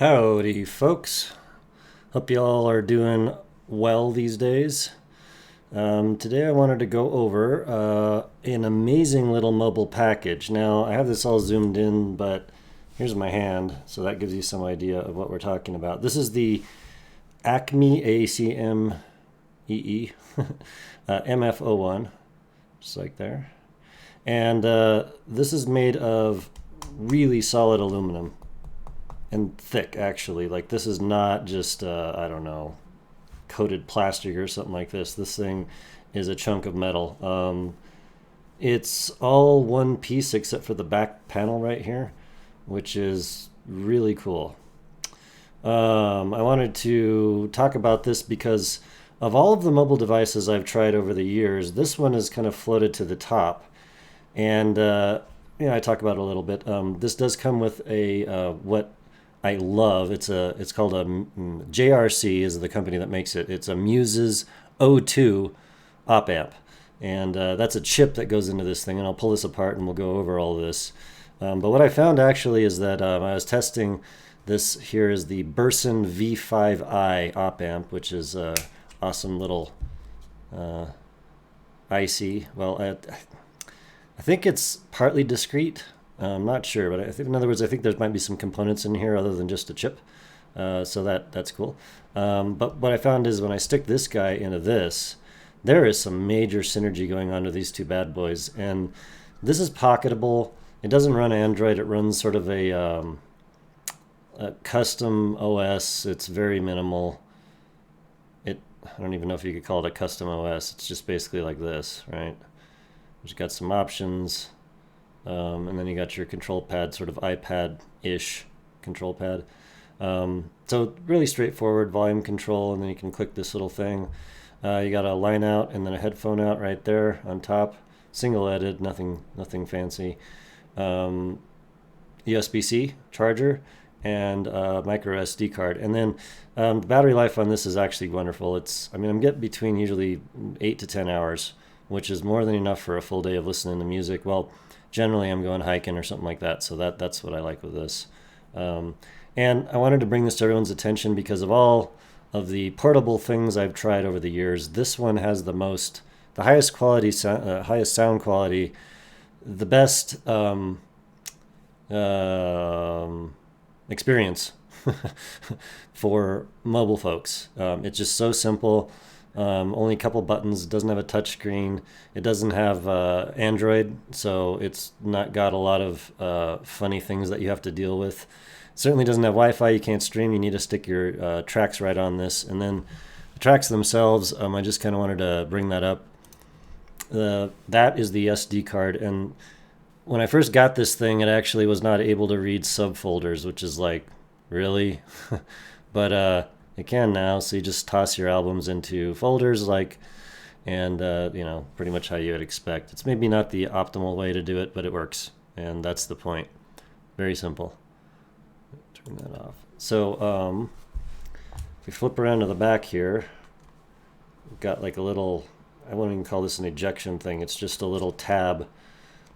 Howdy, folks. Hope you all are doing well these days. Today I wanted to go over an amazing little mobile package. Now, I have this all zoomed in, but here's my hand, so that gives you some idea of what we're talking about. This is the Acmee ACMEE MF01, just like there. And this is made of really solid aluminum. And thick, actually. Like, this is not just, I don't know, coated plastic or something like this. This thing is a chunk of metal. It's all one piece except for the back panel right here, which is really cool. I wanted to talk about this because of all of the mobile devices I've tried over the years, this one has kind of floated to the top. And, I talk about it a little bit. This does come with a, what I love. It's called a JRC is the company that makes it. It's a Muses O2 Op-Amp, and that's a chip that goes into this thing. And I'll pull this apart and we'll go over all of this. But what I found actually is that I was testing this. Here is the Burson V5i Op-Amp, which is a awesome little IC. Well, I think it's partly discrete. I'm not sure, but I think, in other words, I think there might be some components in here other than just a chip. So that's cool. But what I found is when I stick this guy into this, there is some major synergy going on to these two bad boys. And this is pocketable. It doesn't run Android. It runs sort of a custom OS. It's very minimal. I don't even know if you could call it a custom OS. It's just basically like this, right? It's got some options. And then you got your control pad, sort of iPad-ish control pad. So really straightforward volume control, and then you can click this little thing. You got a line out and then a headphone out right there on top. Single-headed, nothing fancy. USB-C charger and micro SD card. And then the battery life on this is actually wonderful. I'm getting between usually 8 to 10 hours, which is more than enough for a full day of listening to music. Well, generally I'm going hiking or something like that, so that's what I like with this. And I wanted to bring this to everyone's attention because of all of the portable things I've tried over the years, this one has the highest quality, highest sound quality, the best experience for mobile folks. It's just so simple. Only a couple buttons. It doesn't have a touch screen. It doesn't have Android, so it's not got a lot of funny things that you have to deal with. It certainly doesn't have Wi-Fi. You can't stream. You need to stick your tracks right on this. And then the tracks themselves, I just kind of wanted to bring that up. That is the SD card. And when I first got this thing, it actually was not able to read subfolders, which is like, really? But it can now, so you just toss your albums into folders and pretty much how you would expect. It's maybe not the optimal way to do it, but it works, and that's the point. Very simple. Turn that off. So if we flip around to the back here, we've got like a little, I won't even call this an ejection thing, it's just a little tab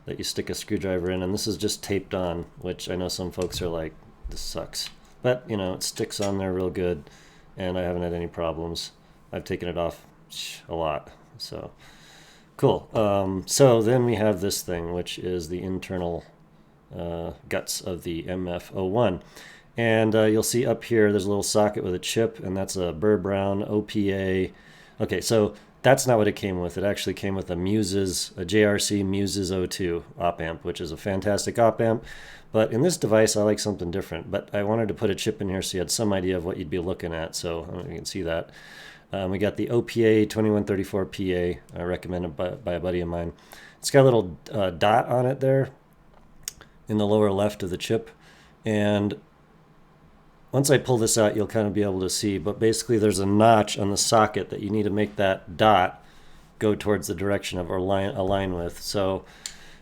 that you stick a screwdriver in, and this is just taped on, which I know some folks are like, this sucks. But, it sticks on there real good, and I haven't had any problems. I've taken it off a lot, so cool. So then we have this thing, which is the internal guts of the MF01. And you'll see up here, there's a little socket with a chip, and that's a Burr Brown OPA. Okay, so that's not what it came with. It actually came with a JRC Muses O2 Op-Amp, which is a fantastic op-amp. But in this device, I like something different. But I wanted to put a chip in here so you had some idea of what you'd be looking at. So I don't know if you can see that. We got the OPA 2134PA, recommended by a buddy of mine. It's got a little dot on it there in the lower left of the chip. And once I pull this out, you'll kind of be able to see. But basically, there's a notch on the socket that you need to make that dot go towards the direction of or align with. So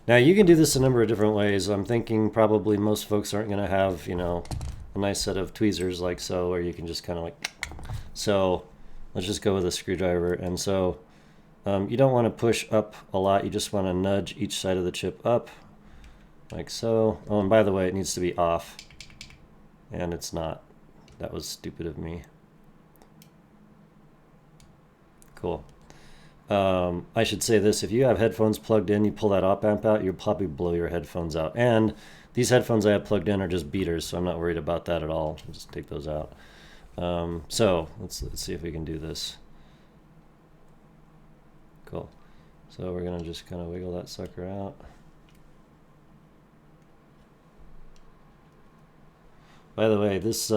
now you can do this a number of different ways. I'm thinking probably most folks aren't going to have, a nice set of tweezers like so, or you can just kind of like, so let's just go with a screwdriver. And so you don't want to push up a lot. You just want to nudge each side of the chip up like so. Oh, and by the way, it needs to be off. And it's not. That was stupid of me. Cool. I should say this, if you have headphones plugged in, you pull that op-amp out, you'll probably blow your headphones out. And these headphones I have plugged in are just beaters, so I'm not worried about that at all. I'll just take those out. So let's see if we can do this. Cool. So we're gonna just kind of wiggle that sucker out. By the way, this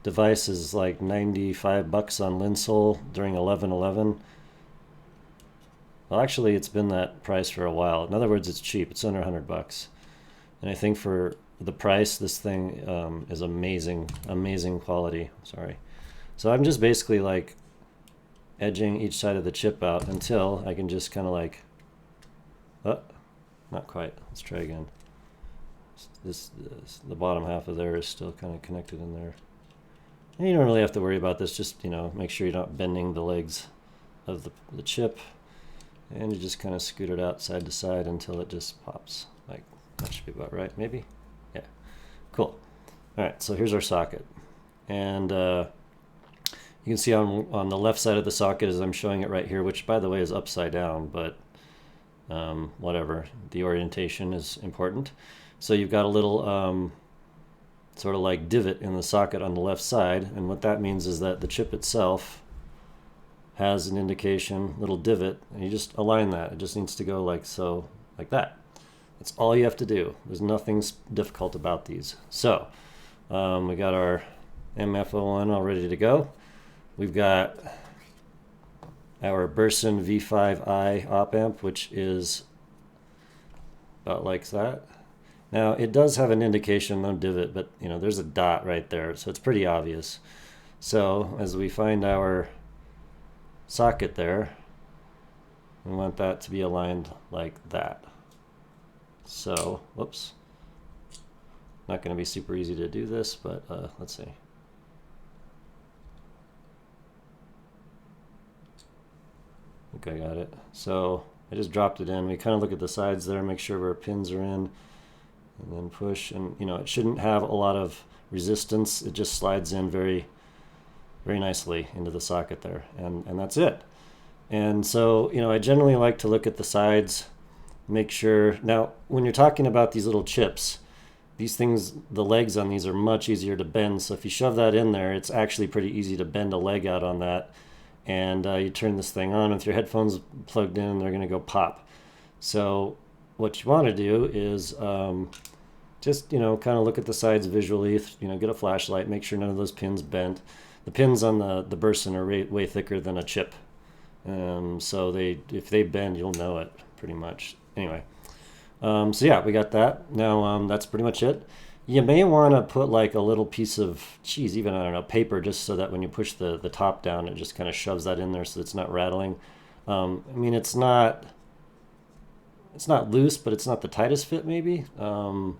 device is like $95 on Linsole during 11/11. Well, actually, it's been that price for a while. In other words, it's cheap. It's under $100. And I think for the price, this thing is amazing, amazing quality. Sorry. So I'm just basically like edging each side of the chip out until I can just kind of like, oh, not quite. Let's try again. The bottom half of there is still kind of connected in there. And you don't really have to worry about this. Just, you know, make sure you're not bending the legs of the chip. And you just kind of scoot it out side to side until it just pops. Like, that should be about right, maybe? Yeah. Cool. All right, so here's our socket. And you can see on the left side of the socket, as I'm showing it right here, which, by the way, is upside down, but whatever. The orientation is important. So you've got a little sort of like divot in the socket on the left side. And what that means is that the chip itself has an indication, little divot, and you just align that. It just needs to go like so, like that. That's all you have to do. There's nothing difficult about these. So we got our MF01 all ready to go. We've got our Burson V5i Op-Amp, which is about like that. Now it does have an indication, no divot, but you know there's a dot right there, so it's pretty obvious. So as we find our socket there, we want that to be aligned like that. So, whoops, not going to be super easy to do this, but let's see. I think I got it. So I just dropped it in. We kind of look at the sides there, make sure our pins are in, and then push. And you know, it shouldn't have a lot of resistance. It just slides in very nicely into the socket there, and that's it. And so, you know, I generally like to look at the sides, make sure. Now, when you're talking about these little chips, these things, the legs on these are much easier to bend. So if you shove that in there, it's actually pretty easy to bend a leg out on that. And you turn this thing on with your headphones plugged in, they're going to go pop. So what you want to do is just, you know, kind of look at the sides visually, you know, get a flashlight, make sure none of those pins bent. The pins on the Burson are way thicker than a chip. So if they bend, you'll know it pretty much. Anyway, so yeah, we got that. Now that's pretty much it. You may want to put like a little piece of cheese, even, I don't know, paper, just so that when you push the top down, it just kind of shoves that in there so it's not rattling. I mean, it's not loose, but it's not the tightest fit maybe. I don't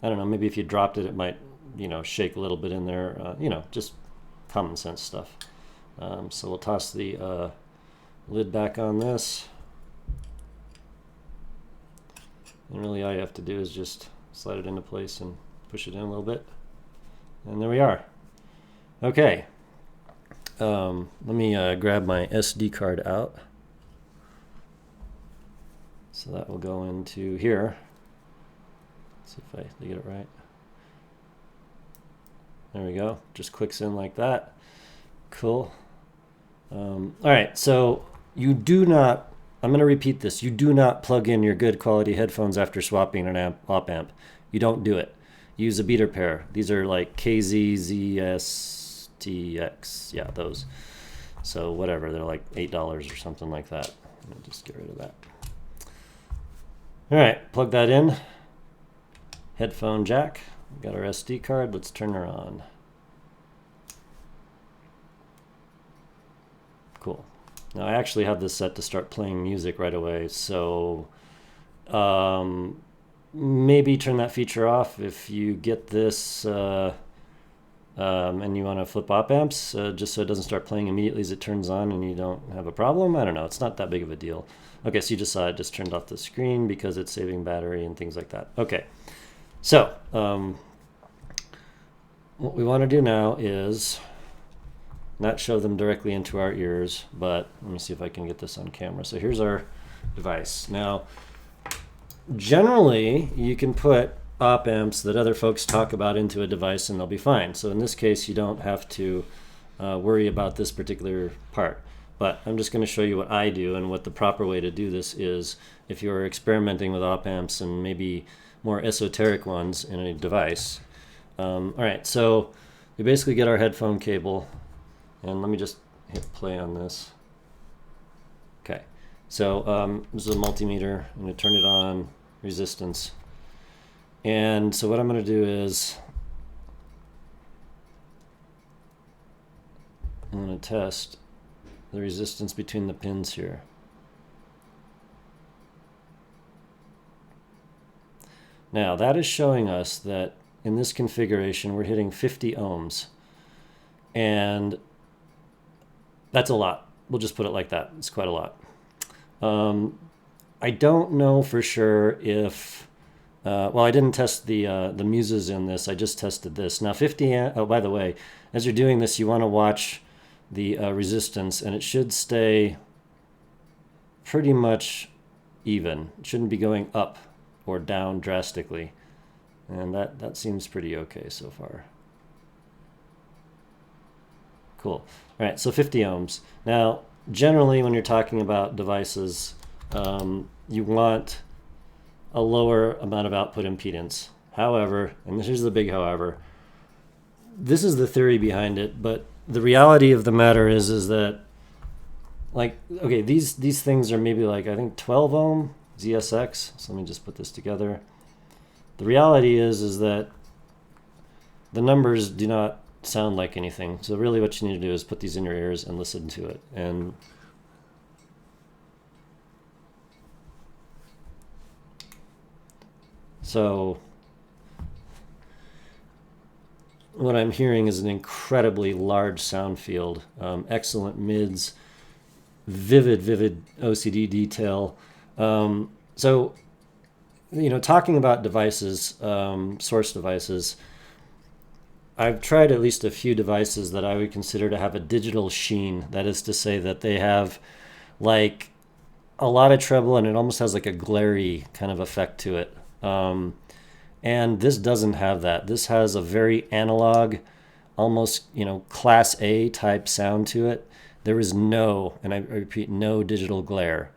know, maybe if you dropped it, it might, you know, shake a little bit in there, you know, just common sense stuff. So we'll toss the lid back on this. And really all you have to do is just slide it into place and push it in a little bit. And there we are. Okay. Let me grab my SD card out. So that will go into here. Let's see if I get it right. There we go. Just clicks in like that. Cool. All right. So you do not, I'm going to repeat this. You do not plug in your good quality headphones after swapping an op-amp. You don't do it. Use a beater pair. These are like KZZSTX. Yeah, those. So whatever. They're like $8 or something like that. Let me just get rid of that. All right. Plug that in. Headphone jack. We've got our SD card. Let's turn her on. Cool. Now I actually have this set to start playing music right away, so maybe turn that feature off if you get this and you want to flip op-amps, just so it doesn't start playing immediately as it turns on and you don't have a problem. I don't know. It's not that big of a deal. Okay, so you just saw it just turned off the screen because it's saving battery and things like that. Okay, so what we want to do now is not show them directly into our ears, but let me see if I can get this on camera. So here's our device. Now, generally, you can put op-amps that other folks talk about into a device and they'll be fine. So in this case, you don't have to worry about this particular part. But I'm just going to show you what I do and what the proper way to do this is if you're experimenting with op-amps and maybe more esoteric ones in a device. All right, so we basically get our headphone cable, and let me just hit play on this. Okay, so this is a multimeter. I'm going to turn it on, resistance. And so what I'm going to do is I'm going to test the resistance between the pins here. Now that is showing us that in this configuration we're hitting 50 ohms, and that's a lot. We'll just put it like that. It's quite a lot. I don't know for sure if well, I didn't test the muses in this. I just tested this. Now 50 oh, by the way, as you're doing this, you want to watch the resistance, and it should stay pretty much even. It shouldn't be going up or down drastically, and that seems pretty okay so far. Cool. All right, so 50 ohms. Now, generally when you're talking about devices, you want a lower amount of output impedance. However, and this is the big however, this is the theory behind it, but the reality of the matter is that, like, okay, these things are maybe like, I think 12 ohm ZSX. So let me just put this together. The reality is that the numbers do not sound like anything. So really what you need to do is put these in your ears and listen to it. And so what I'm hearing is an incredibly large sound field, excellent mids, vivid OCD detail. So, you know, talking about devices, source devices, I've tried at least a few devices that I would consider to have a digital sheen. That is to say that they have like a lot of treble and it almost has like a glary kind of effect to it. And this doesn't have that. This has a very analog, almost, you know, class A type sound to it. There is no, and I repeat, no digital glare.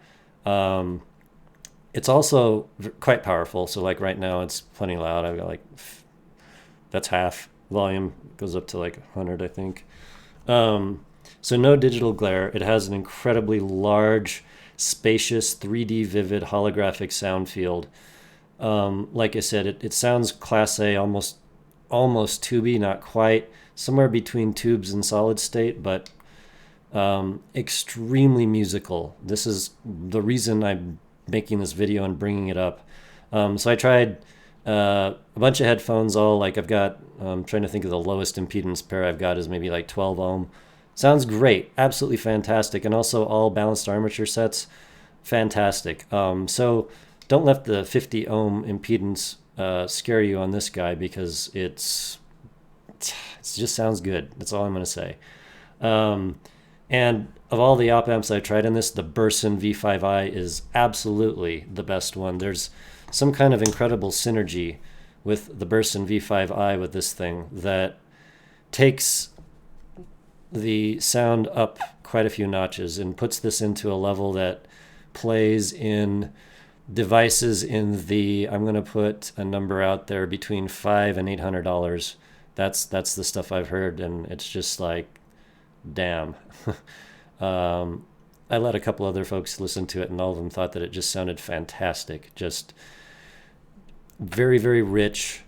It's also quite powerful. So like right now it's plenty loud. I've got like, that's half volume, goes up to like 100, I think. So no digital glare. It has an incredibly large, spacious, 3D vivid holographic sound field. Like I said, it sounds class A, almost tubey, not quite, somewhere between tubes and solid state, but extremely musical. This is the reason I'm making this video and bringing it up. So I tried a bunch of headphones, all like I've got, I'm trying to think of the lowest impedance pair I've got is maybe like 12 ohm. Sounds great, absolutely fantastic. And also all balanced armature sets, fantastic. So don't let the 50 ohm impedance scare you on this guy, because it just sounds good. That's all I'm going to say. And of all the op-amps I tried in this, the Burson V5i is absolutely the best one. There's some kind of incredible synergy with the Burson V5i with this thing that takes the sound up quite a few notches and puts this into a level that plays in devices in the, I'm going to put a number out there, between $500 and $800. That's the stuff I've heard, and it's just like, damn. I let a couple other folks listen to it, and all of them thought that it just sounded fantastic. Just very, very rich,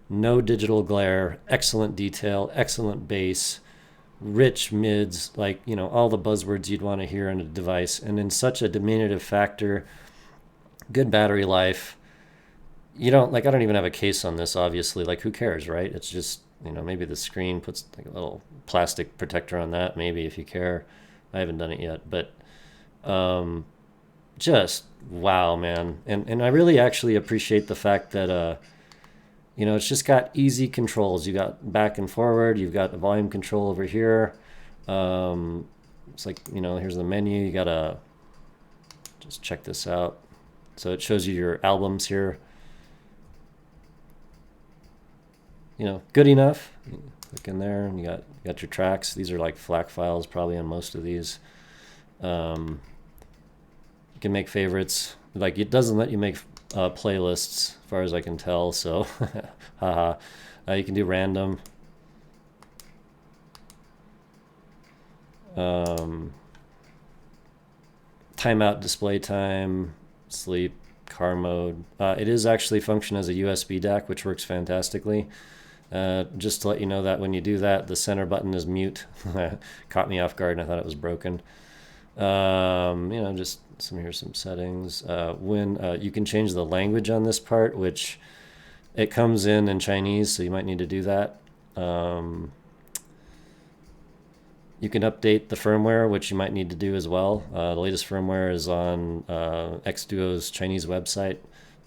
no digital glare, excellent detail, excellent bass, rich mids, like, you know, all the buzzwords you'd want to hear in a device, and in such a diminutive factor. Good battery life. You don't, like, I don't even have a case on this, obviously. Like, who cares, right? It's just, you know, maybe the screen puts like a little plastic protector on that, maybe, if you care. I haven't done it yet, but just wow, man. And I really actually appreciate the fact that You know, it's just got easy controls. You got back and forward. You've got the volume control over here. It's like, you know, here's the menu. You gotta just check this out. So it shows you your albums here. You know, good enough. Click in there, and you got your tracks. These are like FLAC files, probably on most of these. You can make favorites. Like, it doesn't let you make playlists, as far as I can tell. So, haha. You can do random. Timeout, display time, sleep, car mode. It is actually function as a USB DAC, which works fantastically. Just to let you know that when you do that, the center button is mute. Caught me off guard and I thought it was broken. You know, just here's some settings. When you can change the language on this part, which it comes in Chinese, so you might need to do that. You can update the firmware, which you might need to do as well. The latest firmware is on Xduo's Chinese website.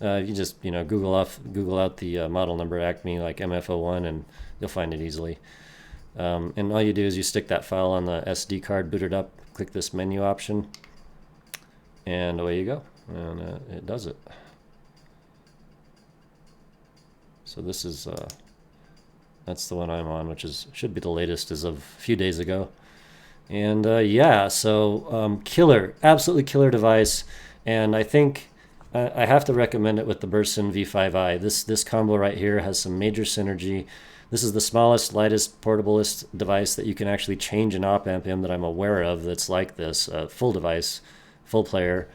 You just, you know, Google out the model number Acmee, like MF01, and you'll find it easily. And all you do is you stick that file on the SD card, boot it up, click this menu option, and away you go. And it does it. So this is that's the one I'm on, which should be the latest as of a few days ago. And yeah, so killer, absolutely killer device. And I think I have to recommend it with the Burson V5i. This combo right here has some major synergy. This is the smallest, lightest, portablest device that you can actually change an op-amp in that I'm aware of that's like this, full device, full player.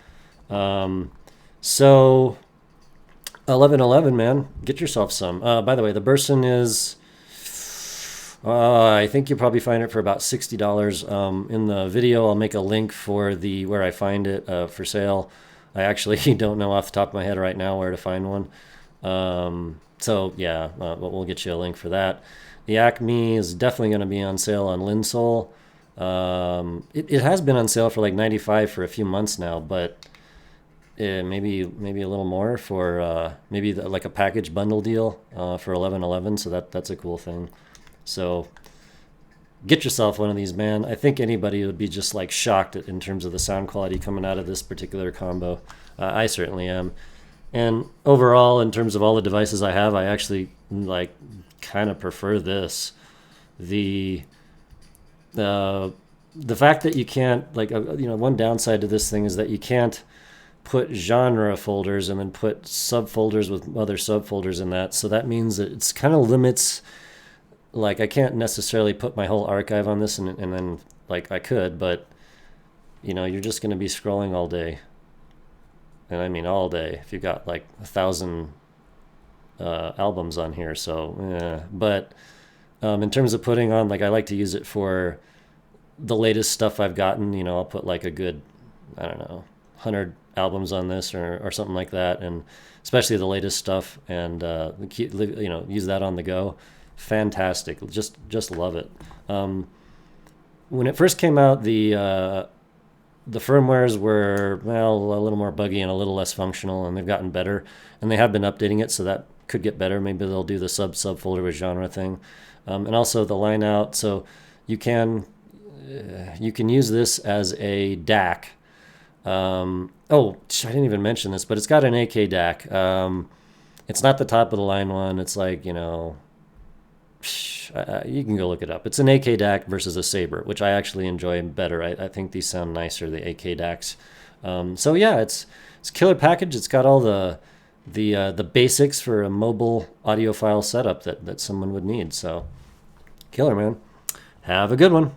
So 1111, man, get yourself some. By the way, the Burson is, I think you'll probably find it for about $60. In the video, I'll make a link for where I find it for sale. I actually don't know off the top of my head right now where to find one. So yeah, but we'll get you a link for that. The Acmee is definitely going to be on sale on Linsole. It has been on sale for like $95 for a few months now, but maybe a little more for maybe like a package bundle deal for $11.11. So that's a cool thing. So get yourself one of these, man. I think anybody would be just like shocked in terms of the sound quality coming out of this particular combo. I certainly am. And overall, in terms of all the devices I have, I actually like kind of prefer this. The fact that you can't, like, you know, one downside to this thing is that you can't put genre folders and then put subfolders with other subfolders in that. So that means that it's kind of limits. Like, I can't necessarily put my whole archive on this and then, like, I could, but, you know, you're just going to be scrolling all day. And I mean all day if you've got, like, 1,000 albums on here. So, yeah. But in terms of putting on, like, I like to use it for the latest stuff I've gotten. You know, I'll put, like, a good, I don't know, 100 albums on this or something like that. And especially the latest stuff. And, you know, use that on the go. Fantastic, just love it. When it first came out, the firmwares were, well, a little more buggy and a little less functional, and they've gotten better, and they have been updating it, so that could get better. Maybe they'll do the subfolder with genre thing, and also the line out. So you can use this as a DAC. Oh, I didn't even mention this, but it's got an AK DAC. It's not the top of the line one. It's like, you know, you can go look it up. It's an AK DAC versus a Sabre, which I actually enjoy better. I think these sound nicer, the AK DACs. So yeah, it's a killer package. It's got all the basics for a mobile audiophile setup that someone would need. So killer, man. Have a good one.